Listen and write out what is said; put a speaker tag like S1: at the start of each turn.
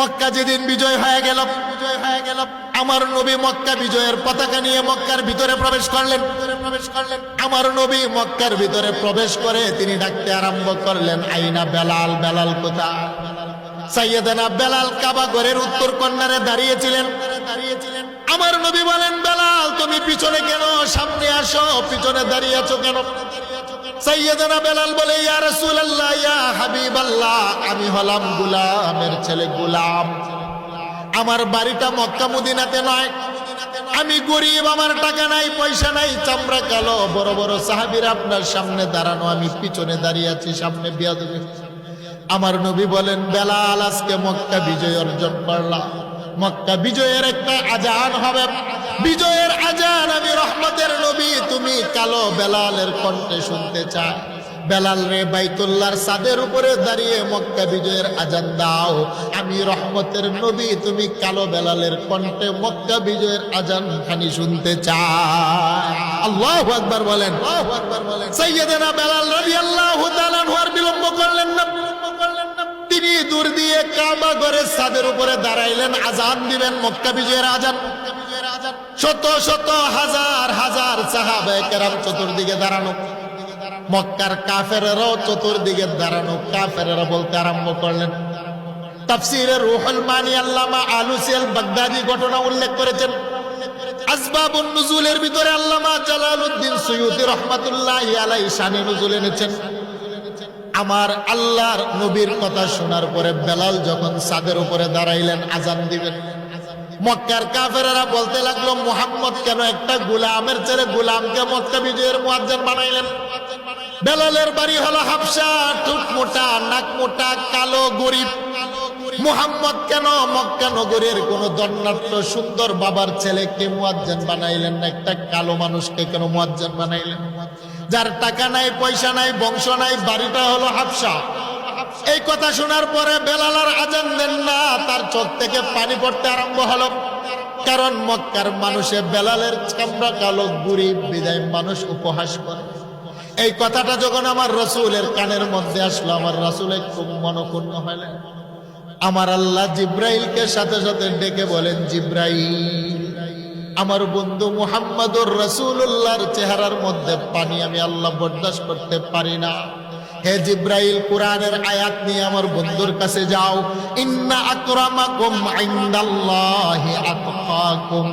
S1: মক্কা যেদিন বিজয় হয়ে গেল, আমার নবী মক্কা বিজয়ের পতাকা নিয়ে মক্কার ভিতরে প্রবেশ করলেন। আমার নবী মক্কার ভিতরে প্রবেশ করে তিনি ডাকতে আরম্ভ করলেন, আইনা বেলাল, বেলাল কোথায়? সাইয়েদানা বেলাল কাবা ঘরের উত্তর কর্নারে দাঁড়িয়েছিলেন। আমার নবী বলেন, বেলাল তুমি পিছনে কেন, সামনে আসো, পিছনে দাঁড়িয়ে আছো কেন? সাইয়েদানা বেলাল বলে, ইয়া রাসূলুল্লাহ, ইয়া হাবিবাল্লাহ, আমি হলাম গোলামের ছেলে, গোলাম। আমার বাড়িটা মক্কা মদিনাতে নয়, আমি গরিব, আমার টাকা নাই, পয়সা নাই, চামড়া কালো, বড় বড় সাহাবীরা আপনার সামনে দাঁড়ানো, আমি পিছনে দাঁড়িয়ে আছি, সামনে বিয়াদবি। আমার নবী বলেন, বেলাল আজকে মক্কা বিজয় অর্জন করলাম, মক্কা বিজয়ের একটা আজান হবে, বিজয়ের আজান আমি রহমতের নবী তুমি কালো বেলালের কণ্ঠে শুনতে চাই। বেলাল রে, বাইতুল্লাহর ছাদের উপরে দাঁড়িয়ে মক্কা বিজয়ের আজান দাও, আমি রহমতের নবী তুমি কালো বেলালের কণ্ঠে মক্কা বিজয়ের আজান খানি শুনতে চাই। আল্লাহু আকবার বলেন, আল্লাহু আকবার বলেন। সাইয়েদনা বেলাল রাদিয়াল্লাহু তাআলা আর বিলম্ব করলেন না, তিনি দূর দিয়ে কাবা ঘরের ছাদের উপরে দাঁড়াইলেন, আজান দিবেন, মক্কা বিজয়ের আজান। শত শত হাজার হাজার সাহাবায়ে কেরাম চতুর্দিকে দাঁড়ানো, মক্কার কাফেররাও চতুর্দিকে দাঁড়ানো। কাফেররা বলতে আরম্ভ করলেন, তাফসীরে রুহুল মানি আল্লামা আলুসি আল বাগদাদি ঘটনা উল্লেখ করেছেন। আসবাবুন নুজুলের ভিতরে আল্লামা জালালউদ্দিন সুয়ুতি রাহমাতুল্লাহি আলাইহি শানে নুজুল এনেছেন। আমার আল্লাহর নবীর কথা শোনার পরে বেলাল যখন ছাদের উপরে দাঁড়াইলেন আজান দিবেন, মক্কার কাফেররা বলতে লাগলো, মুহাম্মদ কেন একটা গোলামের ছেলে গোলামকে মক্কা বিজয়ের মুয়াজ্জিন বানাইলেন? বেলালের বাড়ি হলো হাবশা, ঠোঁট মোটা, নাক মোটা, কালো, গরিব। মুহাম্মদ কেন মক্কা নগরের কোন দন্নাট্য সুন্দর বাবার ছেলেকে মুয়াজ্জিন বানাইলেন না, একটা কালো মানুষকে কেন মুয়াজ্জিন বানাইলেন? যার টাকা নাই, পয়সা নাই, বংশ নাই, বাড়িটা হলো হাবশা। এই কথা শোনার পরে বেলাল আর আজান দেন না, তার চোখ থেকে পানি পড়তে আরম্ভ হলো। কারণ মক্কার মানুষে বেলালের চামড়া কালো, গরিব বিদায় মানুষ উপহাস করে। এই কথাটা যখন আমার রাসূলের কানের মধ্যে আসলো, আমার রাসূল খুব মনক্ষুণ্ণ হলেন। আমার আল্লাহ জিব্রাইলকে সাথে সাথে ডেকে বলেন, জিব্রাইল, আমার বন্ধু মুহাম্মদুর রাসূলুল্লাহর চেহারার মধ্যে পানি আমি আল্লাহ বরদাস্ত করতে পারি না। হে জিব্রাইল, কোরআনের আয়াত নিয়ে আমার বন্ধুর কাছে যাও, ইন্না আকরামাকুম ইনদাল্লাহি আতকাকুম।